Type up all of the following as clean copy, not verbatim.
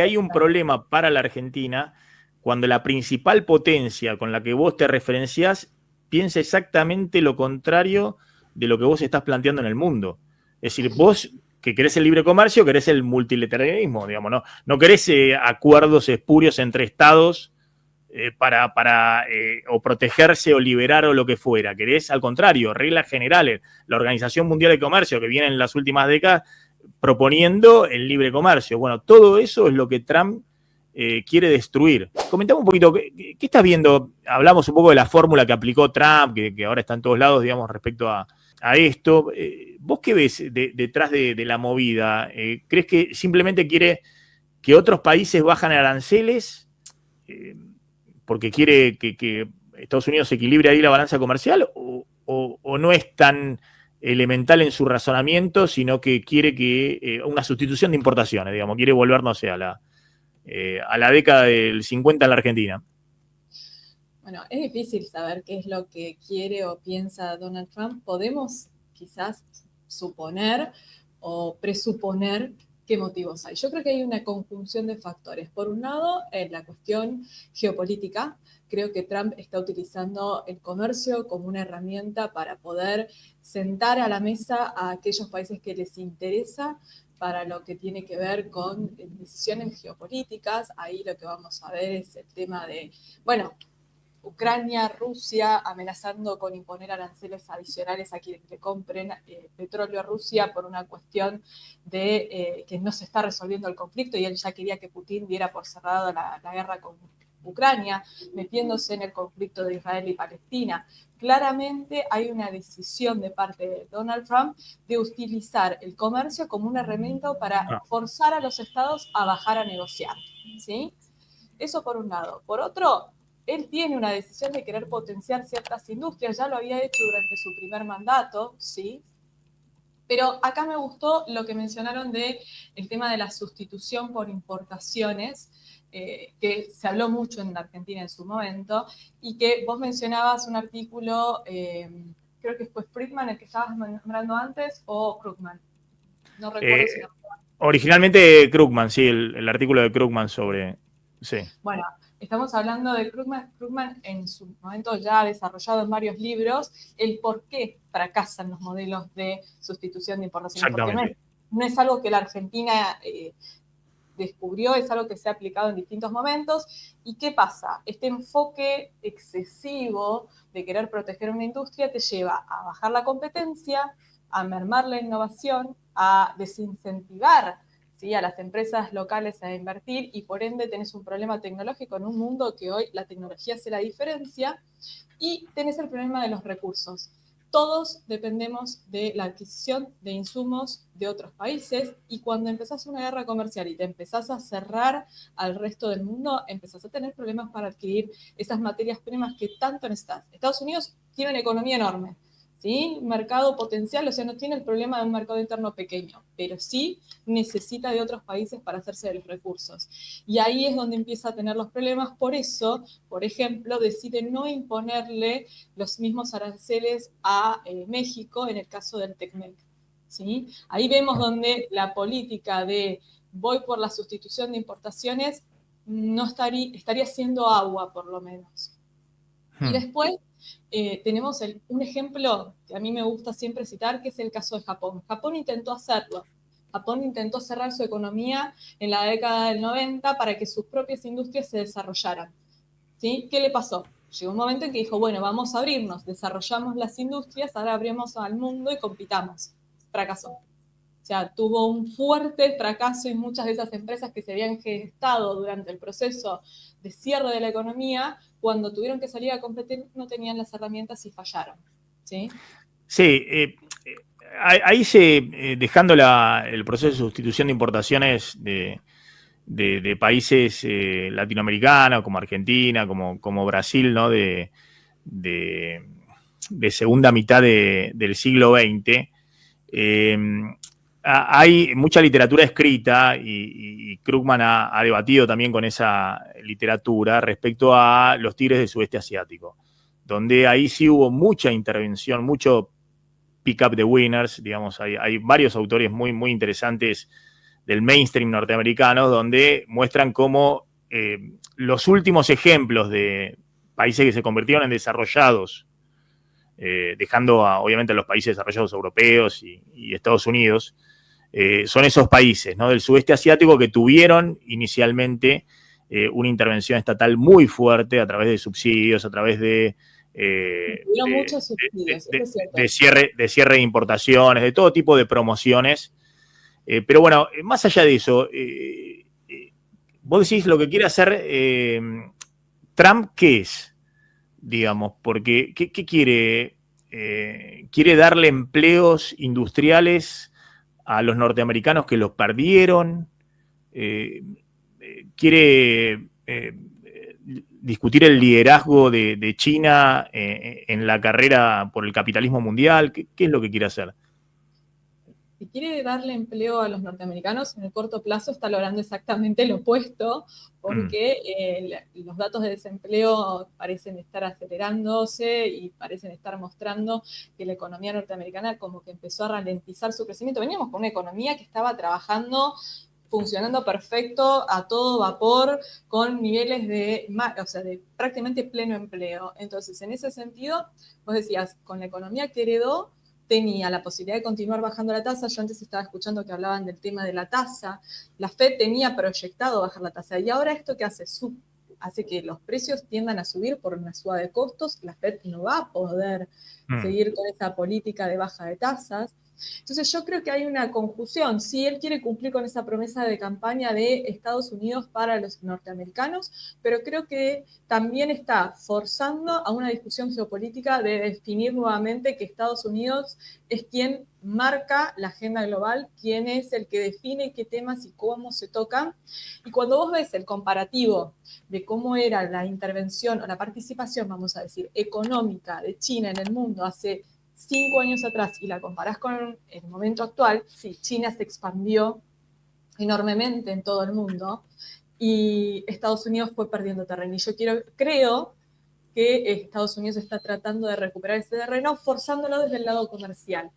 hay un problema para la Argentina cuando la principal potencia con la que vos te referenciás piensa exactamente lo contrario de lo que vos estás planteando en el mundo. Es decir, vos que querés el libre comercio, querés el multilateralismo, digamos, no querés acuerdos espurios entre estados para o protegerse o liberar o lo que fuera. Querés, al contrario, reglas generales. La Organización Mundial de Comercio, que viene en las últimas décadas proponiendo el libre comercio. Bueno, todo eso es lo que Trump quiere destruir. Comentame un poquito, ¿qué estás viendo? Hablamos un poco de la fórmula que aplicó Trump, que ahora está en todos lados, digamos, respecto a esto. ¿Vos qué ves detrás de la movida? ¿Crees que simplemente quiere que otros países bajan aranceles porque quiere que Estados Unidos equilibre ahí la balanza comercial o no es tan elemental en su razonamiento, sino que quiere que una sustitución de importaciones, digamos, quiere volver, no sé, a la década del 50 en la Argentina? Bueno, es difícil saber qué es lo que quiere o piensa Donald Trump. Podemos quizás suponer o presuponer qué motivos hay. Yo creo que hay una conjunción de factores. Por un lado, en la cuestión geopolítica, creo que Trump está utilizando el comercio como una herramienta para poder sentar a la mesa a aquellos países que les interesa para lo que tiene que ver con decisiones geopolíticas. Ahí lo que vamos a ver es el tema de, bueno, Ucrania, Rusia amenazando con imponer aranceles adicionales a quienes le compren petróleo a Rusia por una cuestión de que no se está resolviendo el conflicto y él ya quería que Putin diera por cerrado la guerra con Ucrania, metiéndose en el conflicto de Israel y Palestina. Claramente hay una decisión de parte de Donald Trump de utilizar el comercio como un herramienta para forzar a los estados a bajar a negociar, ¿sí? Eso por un lado. Por otro, él tiene una decisión de querer potenciar ciertas industrias, ya lo había hecho durante su primer mandato, ¿sí? Pero acá me gustó lo que mencionaron del tema de la sustitución por importaciones, que se habló mucho en la Argentina en su momento, y que vos mencionabas un artículo, creo que fue Friedman el que estabas nombrando antes, o Krugman. No recuerdo si lo... Originalmente Krugman, sí, el artículo de Krugman sobre... Sí. Bueno, estamos hablando de Krugman. Krugman en su momento ya ha desarrollado en varios libros el por qué fracasan los modelos de sustitución de importaciones. Porque no es algo que la Argentina descubrió, es algo que se ha aplicado en distintos momentos. ¿Y qué pasa? Este enfoque excesivo de querer proteger una industria te lleva a bajar la competencia, a mermar la innovación, a desincentivar, ¿sí?, a las empresas locales a invertir, y por ende tenés un problema tecnológico en un mundo que hoy la tecnología hace la diferencia, y tenés el problema de los recursos. Todos dependemos de la adquisición de insumos de otros países, y cuando empezás una guerra comercial y te empezás a cerrar al resto del mundo, empezás a tener problemas para adquirir esas materias primas que tanto necesitas. Estados Unidos tiene una economía enorme, ¿sí? Mercado potencial, o sea, no tiene el problema de un mercado interno pequeño, pero sí necesita de otros países para hacerse de los recursos. Y ahí es donde empieza a tener los problemas. Por eso, por ejemplo, decide no imponerle los mismos aranceles a México en el caso del TECMEC, ¿sí? Ahí vemos donde la política de voy por la sustitución de importaciones no estaría haciendo agua, por lo menos. Y después tenemos un ejemplo que a mí me gusta siempre citar, que es el caso de Japón. Japón intentó hacerlo. Japón intentó cerrar su economía en la década del 90 para que sus propias industrias se desarrollaran, ¿sí? ¿Qué le pasó? Llegó un momento en que dijo, bueno, vamos a abrirnos, desarrollamos las industrias, ahora abrimos al mundo y compitamos. Fracasó. O sea, tuvo un fuerte fracaso, y muchas de esas empresas que se habían gestado durante el proceso de cierre de la economía, cuando tuvieron que salir a competir, no tenían las herramientas y fallaron, ¿sí? Sí, ahí dejando el proceso de sustitución de importaciones de países latinoamericanos, como Argentina, como Brasil, ¿no? De segunda mitad del siglo XX, hay mucha literatura escrita y Krugman ha debatido también con esa literatura respecto a los tigres del sudeste asiático, donde ahí sí hubo mucha intervención, mucho pick up the winners, digamos, hay varios autores muy, muy interesantes del mainstream norteamericano, donde muestran cómo los últimos ejemplos de países que se convirtieron en desarrollados, dejando obviamente a los países desarrollados europeos y Estados Unidos, son esos países, ¿no?, del sudeste asiático que tuvieron inicialmente una intervención estatal muy fuerte a través de subsidios, a través de muchos subsidios, eso es cierre de importaciones, de todo tipo de promociones. Pero bueno, más allá de eso, vos decís lo que quiere hacer Trump, ¿qué es? Digamos, porque ¿qué quiere? ¿Quiere darle empleos industriales a los norteamericanos que los perdieron? ¿Quiere discutir el liderazgo de China en la carrera por el capitalismo mundial? ¿Qué es lo que quiere hacer? Si quiere darle empleo a los norteamericanos, en el corto plazo está logrando exactamente lo opuesto, porque los datos de desempleo parecen estar acelerándose y parecen estar mostrando que la economía norteamericana como que empezó a ralentizar su crecimiento. Veníamos con una economía que estaba trabajando, funcionando perfecto, a todo vapor, con niveles de prácticamente pleno empleo. Entonces, en ese sentido, vos decías, con la economía que heredó, tenía la posibilidad de continuar bajando la tasa. Yo antes estaba escuchando que hablaban del tema de la tasa. La Fed tenía proyectado bajar la tasa. Y ahora esto que hace que los precios tiendan a subir por una suba de costos. La Fed no va a poder seguir con esa política de baja de tasas. Entonces yo creo que hay una confusión. Sí, él quiere cumplir con esa promesa de campaña de Estados Unidos para los norteamericanos, pero creo que también está forzando a una discusión geopolítica de definir nuevamente que Estados Unidos es quien marca la agenda global, quien es el que define qué temas y cómo se tocan. Y cuando vos ves el comparativo de cómo era la intervención o la participación, vamos a decir, económica de China en el mundo hace 5 años atrás y la comparás con el momento actual, sí, China se expandió enormemente en todo el mundo y Estados Unidos fue perdiendo terreno. Y yo creo que Estados Unidos está tratando de recuperar ese terreno, forzándolo desde el lado comercial,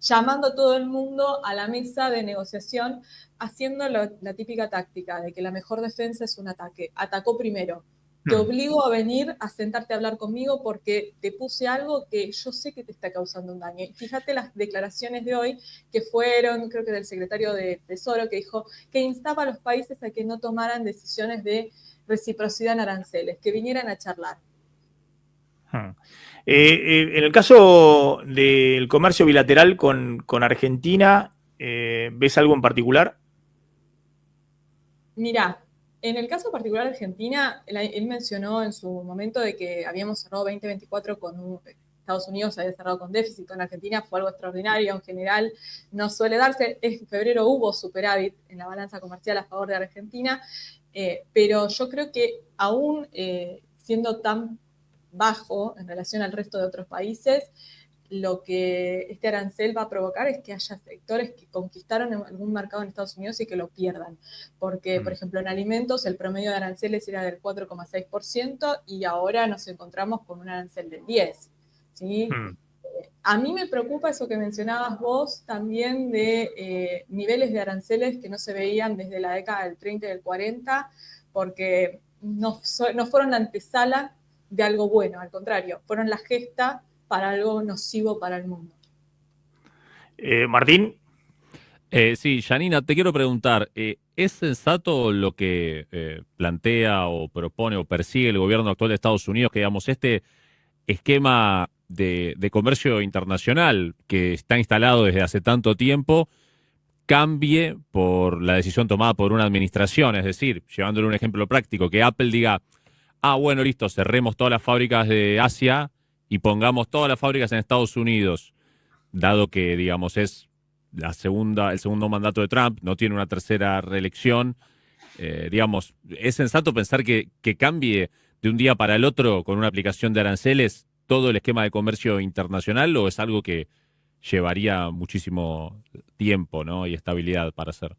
llamando a todo el mundo a la mesa de negociación, haciendo la típica táctica de que la mejor defensa es un ataque. Atacó primero. Te obligo a venir a sentarte a hablar conmigo porque te puse algo que yo sé que te está causando un daño. Y fíjate las declaraciones de hoy que fueron, creo que del secretario de Tesoro, que dijo que instaba a los países a que no tomaran decisiones de reciprocidad en aranceles, que vinieran a charlar. En el caso del comercio bilateral con Argentina, ¿ves algo en particular? Mirá, en el caso particular de Argentina, él mencionó en su momento de que habíamos cerrado 2024 con Estados Unidos había cerrado con déficit, con Argentina fue algo extraordinario, en general no suele darse. En febrero hubo superávit en la balanza comercial a favor de Argentina, pero yo creo que aún siendo tan bajo en relación al resto de otros países, lo que este arancel va a provocar es que haya sectores que conquistaron algún mercado en Estados Unidos y que lo pierdan. Porque, por ejemplo, en alimentos el promedio de aranceles era del 4,6% y ahora nos encontramos con un arancel del 10%. ¿Sí? A mí me preocupa eso que mencionabas vos también de niveles de aranceles que no se veían desde la década del 30 y del 40, porque no fueron la antesala de algo bueno, al contrario, fueron la gesta para algo nocivo para el mundo. Martín. Sí, Janina, te quiero preguntar, ¿es sensato lo que plantea o propone o persigue el gobierno actual de Estados Unidos, que digamos, este esquema de comercio internacional que está instalado desde hace tanto tiempo cambie por la decisión tomada por una administración? Es decir, llevándole un ejemplo práctico, que Apple diga, bueno, listo, cerremos todas las fábricas de Asia y pongamos todas las fábricas en Estados Unidos, dado que, digamos, es el segundo mandato de Trump, no tiene una tercera reelección. Digamos, ¿es sensato pensar que cambie de un día para el otro con una aplicación de aranceles todo el esquema de comercio internacional, o es algo que llevaría muchísimo tiempo, ¿no?, y estabilidad para hacer?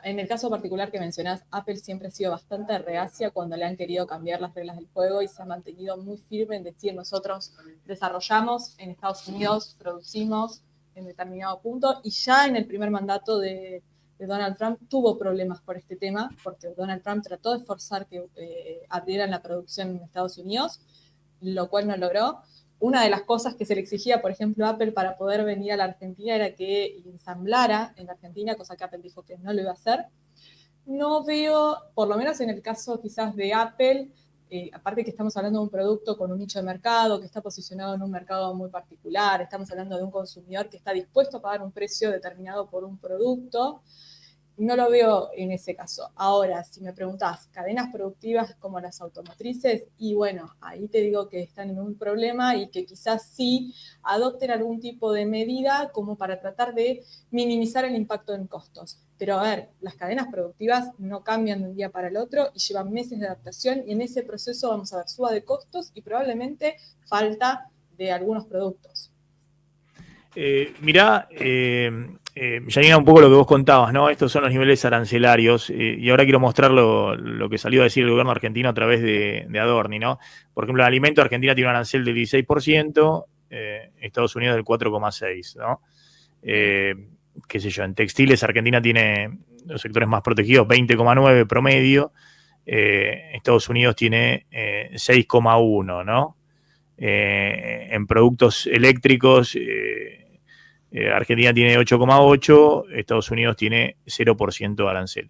En el caso particular que mencionás, Apple siempre ha sido bastante reacia cuando le han querido cambiar las reglas del juego y se ha mantenido muy firme en decir: nosotros desarrollamos en Estados Unidos, producimos, en determinado punto, y ya en el primer mandato de Donald Trump tuvo problemas por este tema, porque Donald Trump trató de forzar que abrieran la producción en Estados Unidos, lo cual no logró. Una de las cosas que se le exigía, por ejemplo, a Apple para poder venir a la Argentina era que ensamblara en la Argentina, cosa que Apple dijo que no lo iba a hacer. No veo, por lo menos en el caso quizás de Apple, aparte que estamos hablando de un producto con un nicho de mercado, que está posicionado en un mercado muy particular, estamos hablando de un consumidor que está dispuesto a pagar un precio determinado por un producto, no lo veo en ese caso. Ahora, si me preguntás, cadenas productivas como las automotrices, y bueno, ahí te digo que están en un problema y que quizás sí adopten algún tipo de medida como para tratar de minimizar el impacto en costos. Pero a ver, las cadenas productivas no cambian de un día para el otro y llevan meses de adaptación, y en ese proceso vamos a ver suba de costos y probablemente falta de algunos productos. Mirá, Janina, un poco lo que vos contabas, ¿no? Estos son los niveles arancelarios, y ahora quiero mostrar lo que salió a decir el gobierno argentino a través de Adorni, ¿no? Por ejemplo, el alimento, Argentina tiene un arancel del 16%, Estados Unidos del 4,6%, ¿no? Qué sé yo, en textiles Argentina tiene los sectores más protegidos 20,9% promedio, Estados Unidos tiene 6,1%, ¿no? En productos eléctricos, Argentina tiene 8,8%, Estados Unidos tiene 0% de arancel.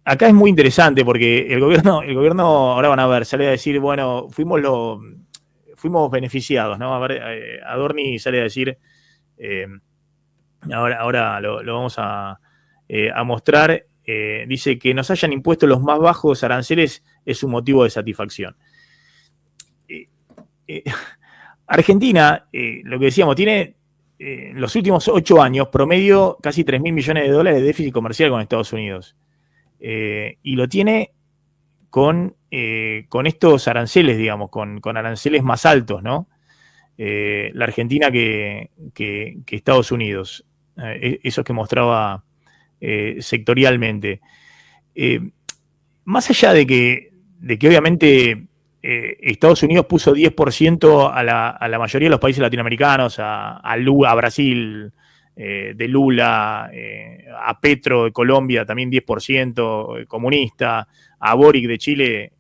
Acá es muy interesante porque el gobierno, ahora van a ver, sale a decir, bueno, fuimos beneficiados, ¿no? A ver, Adorni sale a decir, ahora lo vamos a mostrar, dice que nos hayan impuesto los más bajos aranceles es un motivo de satisfacción. Argentina, lo que decíamos, tiene en los últimos 8 años promedio casi 3.000 millones de dólares de déficit comercial con Estados Unidos. Y lo tiene con estos aranceles, digamos, con aranceles más altos, ¿no? La Argentina que Estados Unidos. Eso que mostraba sectorialmente. Más allá de que obviamente Estados Unidos puso 10% a la mayoría de los países latinoamericanos, a Brasil, de Lula, a Petro de Colombia también 10% comunista, a Boric de Chile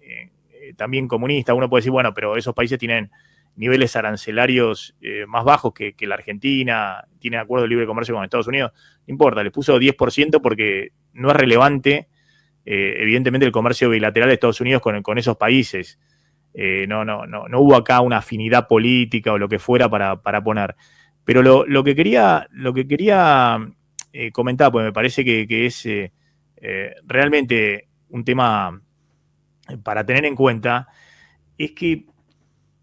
también comunista. Uno puede decir, bueno, pero esos países tienen niveles arancelarios más bajos que la Argentina, tienen acuerdo de libre comercio con Estados Unidos, no importa, les puso 10% porque no es relevante, evidentemente, el comercio bilateral de Estados Unidos con esos países. No hubo acá una afinidad política o lo que fuera para poner. Pero lo que quería comentar, porque me parece que es realmente un tema para tener en cuenta, es que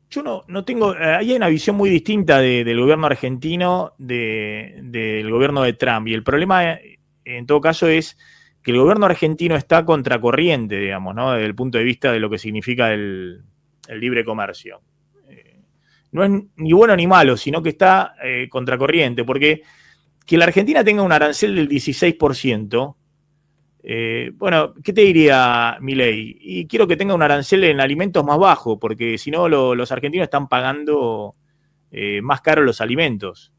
yo no tengo, ahí hay una visión muy distinta del gobierno argentino del gobierno de Trump, y el problema en todo caso es que el gobierno argentino está contracorriente, digamos, ¿no? Desde el punto de vista de lo que significa el libre comercio. No es ni bueno ni malo, sino que está contracorriente, porque que la Argentina tenga un arancel del 16%, bueno, ¿qué te diría Milei? Y quiero que tenga un arancel en alimentos más bajo, porque si no los argentinos están pagando más caros los alimentos.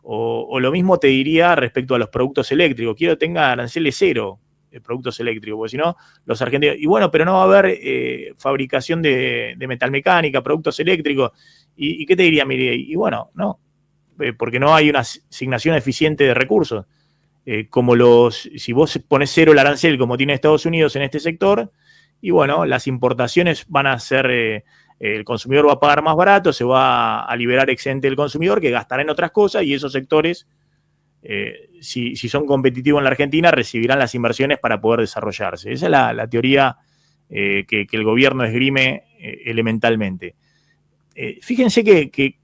O lo mismo te diría respecto a los productos eléctricos. Quiero que tenga aranceles cero de productos eléctricos, porque si no, los argentinos... Y bueno, pero no va a haber fabricación de metalmecánica, productos eléctricos. ¿Y qué te diría Milei? Y bueno, no, porque no hay una asignación eficiente de recursos. Si vos pones cero el arancel como tiene Estados Unidos en este sector, y bueno, las importaciones van a ser, el consumidor va a pagar más barato, se va a liberar excedente del consumidor que gastará en otras cosas, y esos sectores, si son competitivos en la Argentina, recibirán las inversiones para poder desarrollarse. Esa es la teoría que el gobierno esgrime elementalmente. Fíjense que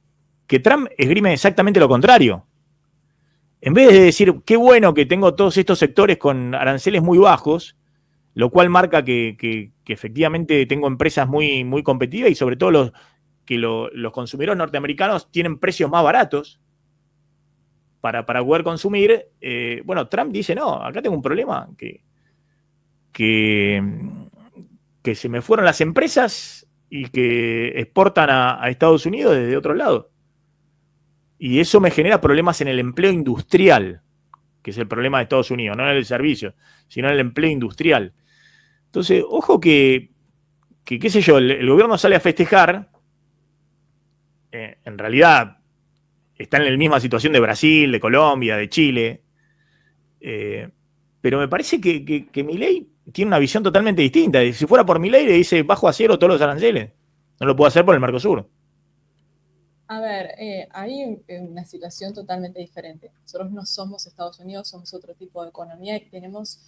Trump esgrime exactamente lo contrario. En vez de decir, qué bueno que tengo todos estos sectores con aranceles muy bajos, lo cual marca que efectivamente tengo empresas muy, muy competitivas, y sobre todo los consumidores norteamericanos tienen precios más baratos para poder consumir. Bueno, Trump dice, no, acá tengo un problema, que que se me fueron las empresas y que exportan a Estados Unidos desde otro lado. Y eso me genera problemas en el empleo industrial, que es el problema de Estados Unidos, no en el servicio, sino en el empleo industrial. Entonces, ojo que qué sé yo, el gobierno sale a festejar, en realidad está en la misma situación de Brasil, de Colombia, de Chile, pero me parece que Milei tiene una visión totalmente distinta. Si fuera por Milei, le dice, bajo a cero todos los aranceles. No lo puedo hacer por el Mercosur. A ver, hay una situación totalmente diferente. Nosotros no somos Estados Unidos, somos otro tipo de economía y tenemos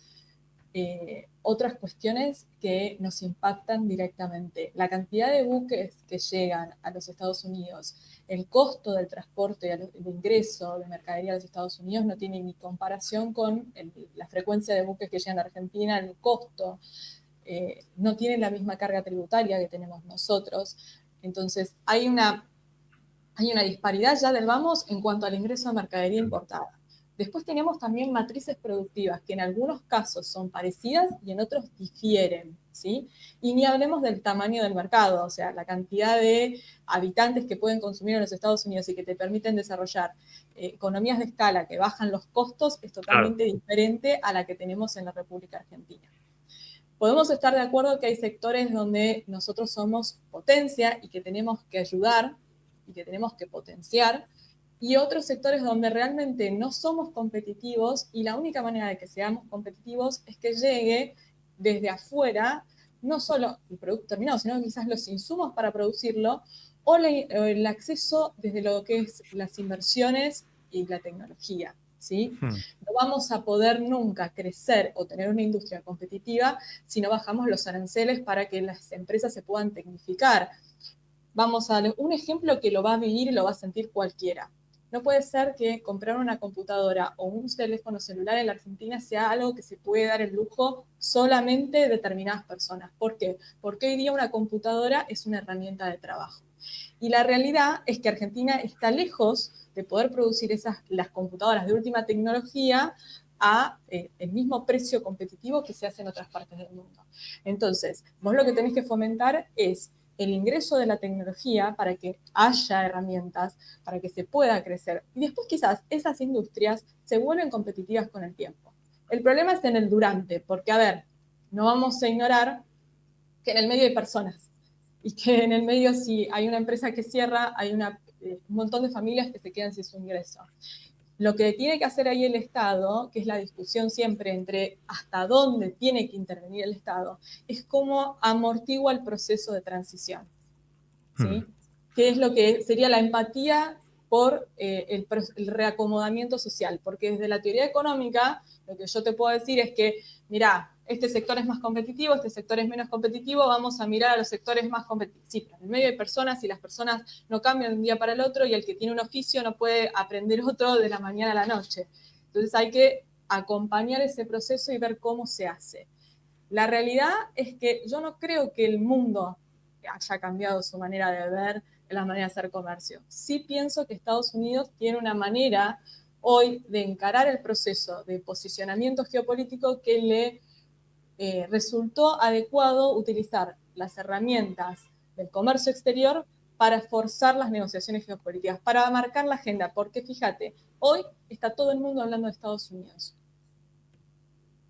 otras cuestiones que nos impactan directamente. La cantidad de buques que llegan a los Estados Unidos, el costo del transporte, el ingreso de mercadería a los Estados Unidos no tiene ni comparación con la frecuencia de buques que llegan a Argentina, el costo. No tienen la misma carga tributaria que tenemos nosotros. Entonces, hay una disparidad ya del vamos en cuanto al ingreso de mercadería importada. Después tenemos también matrices productivas que en algunos casos son parecidas y en otros difieren, ¿sí? Y ni hablemos del tamaño del mercado, o sea, la cantidad de habitantes que pueden consumir en los Estados Unidos y que te permiten desarrollar economías de escala que bajan los costos es totalmente diferente a la que tenemos en la República Argentina. Podemos estar de acuerdo que hay sectores donde nosotros somos potencia y que tenemos que ayudar y que tenemos que potenciar, y otros sectores donde realmente no somos competitivos y la única manera de que seamos competitivos es que llegue desde afuera no solo el producto terminado, sino quizás los insumos para producirlo o el acceso desde lo que es las inversiones y la tecnología, ¿sí? No vamos a poder nunca crecer o tener una industria competitiva si no bajamos los aranceles para que las empresas se puedan tecnificar. Vamos a un ejemplo que lo va a vivir y lo va a sentir cualquiera. No puede ser que comprar una computadora o un teléfono celular en la Argentina sea algo que se puede dar el lujo solamente de determinadas personas. ¿Por qué? Porque hoy día una computadora es una herramienta de trabajo. Y la realidad es que Argentina está lejos de poder producir las computadoras de última tecnología a el mismo precio competitivo que se hace en otras partes del mundo. Entonces, vos lo que tenés que fomentar es el ingreso de la tecnología para que haya herramientas, para que se pueda crecer. Y después quizás esas industrias se vuelven competitivas con el tiempo. El problema es en el durante, porque, a ver, no vamos a ignorar que en el medio hay personas y que en el medio si hay una empresa que cierra, hay un montón de familias que se quedan sin su ingreso. Lo que tiene que hacer ahí el Estado, que es la discusión siempre entre hasta dónde tiene que intervenir el Estado, es cómo amortigua el proceso de transición, ¿sí? Que es lo que sería la empatía por el reacomodamiento social, porque desde la teoría económica lo que yo te puedo decir es que, mirá, este sector es más competitivo, este sector es menos competitivo, vamos a mirar a los sectores más competitivos. Sí, pero en el medio hay personas y las personas no cambian de un día para el otro y el que tiene un oficio no puede aprender otro de la mañana a la noche. Entonces hay que acompañar ese proceso y ver cómo se hace. La realidad es que yo no creo que el mundo haya cambiado su manera de ver, la manera de hacer comercio. Sí pienso que Estados Unidos tiene una manera hoy de encarar el proceso de posicionamiento geopolítico que le resultó adecuado utilizar las herramientas del comercio exterior para forzar las negociaciones geopolíticas, para marcar la agenda, porque fíjate, hoy está todo el mundo hablando de Estados Unidos.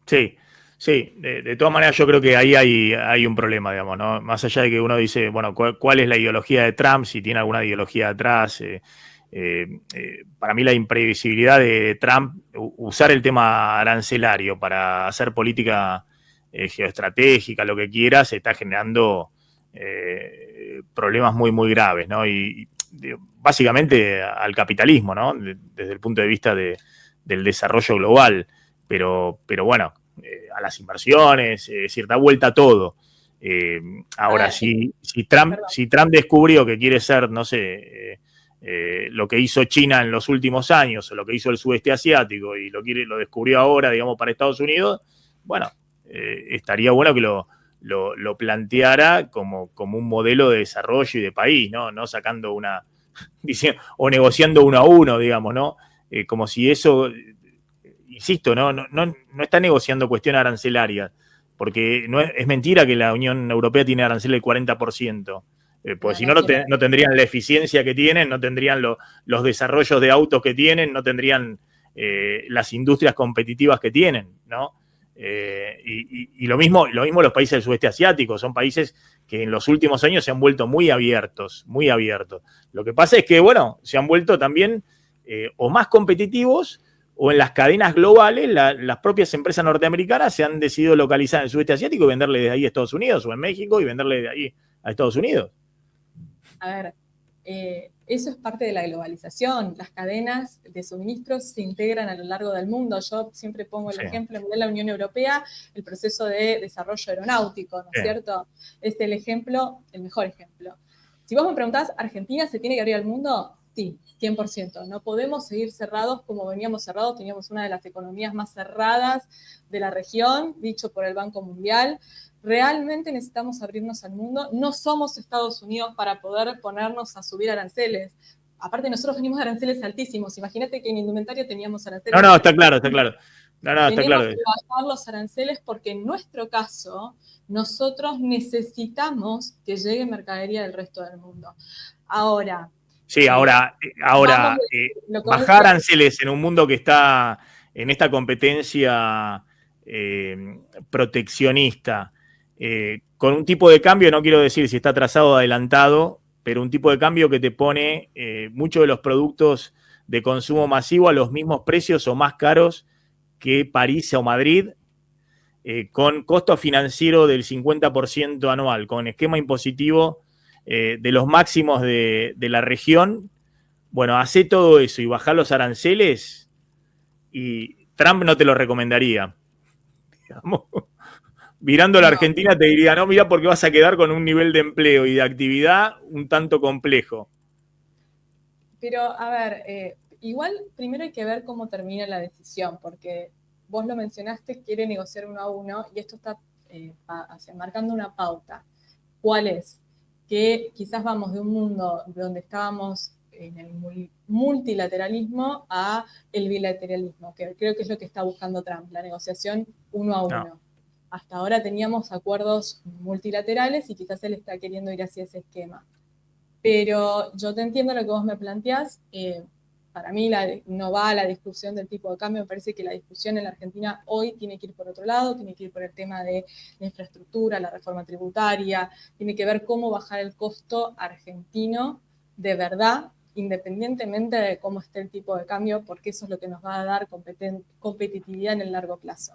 Sí, sí, de todas maneras yo creo que ahí hay un problema, digamos, ¿no? Más allá de que uno dice, bueno, ¿cuál es la ideología de Trump? Si tiene alguna ideología atrás. Para mí la imprevisibilidad de Trump, usar el tema arancelario para hacer política geoestratégica, lo que quiera, se está generando problemas muy, muy graves, ¿no? Y básicamente al capitalismo, ¿no? Desde el punto de vista del desarrollo global. Pero bueno, a las inversiones, es decir, da vuelta a todo. Ahora, si Trump descubrió que quiere ser, no sé, lo que hizo China en los últimos años, o lo que hizo el sudeste asiático, y lo descubrió ahora, digamos, para Estados Unidos, bueno, estaría bueno que lo planteara como un modelo de desarrollo y de país, ¿no? No sacando o negociando uno a uno, digamos, ¿no? Como si eso... Insisto, no está negociando cuestiones arancelarias, porque es mentira que la Unión Europea tiene arancel del 40%. Pues si no, no tendrían la eficiencia que tienen, no tendrían los desarrollos de autos que tienen, no tendrían las industrias competitivas que tienen, ¿no? Y lo mismo los países del sudeste asiático, son países que en los últimos años se han vuelto muy abiertos, muy abiertos. Lo que pasa es que, bueno, se han vuelto también o más competitivos, o en las cadenas globales, las propias empresas norteamericanas se han decidido localizar en el sudeste asiático y venderle desde ahí a Estados Unidos, o en México y venderle de ahí a Estados Unidos. A ver, eso es parte de la globalización. Las cadenas de suministros se integran a lo largo del mundo. Yo siempre pongo el ejemplo de la Unión Europea, el proceso de desarrollo aeronáutico, ¿no es cierto? Es el ejemplo, el mejor ejemplo. Si vos me preguntás, ¿Argentina se tiene que abrir al mundo? Sí, 100%. No podemos seguir cerrados como veníamos cerrados. Teníamos una de las economías más cerradas de la región, dicho por el Banco Mundial. Realmente necesitamos abrirnos al mundo. No somos Estados Unidos para poder ponernos a subir aranceles. Aparte, nosotros venimos de aranceles altísimos. Imagínate que en indumentaria teníamos aranceles. No, está claro, está claro. Está claro. Tenemos que bajar los aranceles porque en nuestro caso, nosotros necesitamos que llegue mercadería del resto del mundo. Ahora... Sí, ahora bajar aranceles en un mundo que está en esta competencia proteccionista, con un tipo de cambio, no quiero decir si está atrasado o adelantado, pero un tipo de cambio que te pone muchos de los productos de consumo masivo a los mismos precios o más caros que París o Madrid, con costo financiero del 50% anual, con esquema impositivo de los máximos de la región. Bueno, hace todo eso y bajar los aranceles, y Trump no te lo recomendaría. Digamos, mirando a la Argentina te diría, no, mira, porque vas a quedar con un nivel de empleo y de actividad un tanto complejo. Pero, a ver, igual primero hay que ver cómo termina la decisión, porque vos lo mencionaste, quiere negociar 1 a 1, y esto está marcando una pauta. ¿Cuál es? Que quizás vamos de un mundo donde estábamos en el multilateralismo a el bilateralismo, que creo que es lo que está buscando Trump, la negociación 1 a 1. No. Hasta ahora teníamos acuerdos multilaterales y quizás él está queriendo ir hacia ese esquema. Pero yo te entiendo lo que vos me planteás. Para mí no va a la discusión del tipo de cambio. Me parece que la discusión en la Argentina hoy tiene que ir por otro lado, tiene que ir por el tema de la infraestructura, la reforma tributaria, tiene que ver cómo bajar el costo argentino de verdad, independientemente de cómo esté el tipo de cambio, porque eso es lo que nos va a dar competitividad en el largo plazo.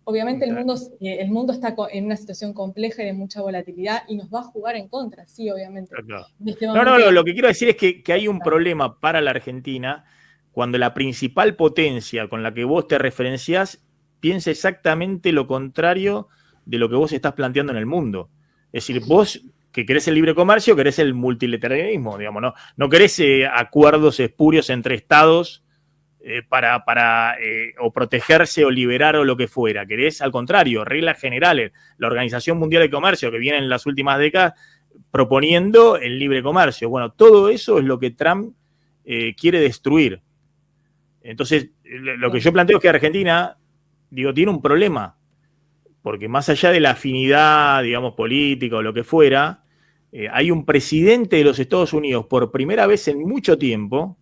Obviamente el mundo está en una situación compleja y de mucha volatilidad y nos va a jugar en contra, sí, obviamente. Claro. No, lo que quiero decir es que hay un problema para la Argentina cuando la principal potencia con la que vos te referenciás piensa exactamente lo contrario de lo que vos estás planteando en el mundo. Es decir, vos que querés el libre comercio, querés el multilateralismo, digamos, no querés acuerdos espurios entre estados para o protegerse o liberar o lo que fuera. Querés, al contrario, reglas generales. La Organización Mundial de Comercio, que viene en las últimas décadas proponiendo el libre comercio. Bueno, todo eso es lo que Trump quiere destruir. Entonces, lo que yo planteo es que Argentina, tiene un problema, porque más allá de la afinidad, digamos, política o lo que fuera, hay un presidente de los Estados Unidos, por primera vez en mucho tiempo,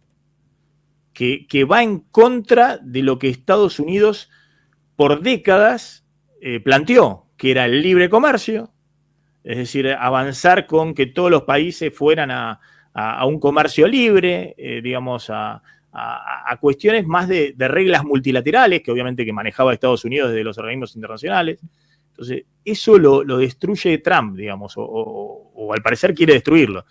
que va en contra de lo que Estados Unidos por décadas planteó, que era el libre comercio, es decir, avanzar con que todos los países fueran a un comercio libre, digamos, a cuestiones más de reglas multilaterales, que obviamente que manejaba Estados Unidos desde los organismos internacionales. Entonces, eso lo destruye Trump, digamos, o al parecer quiere destruirlo.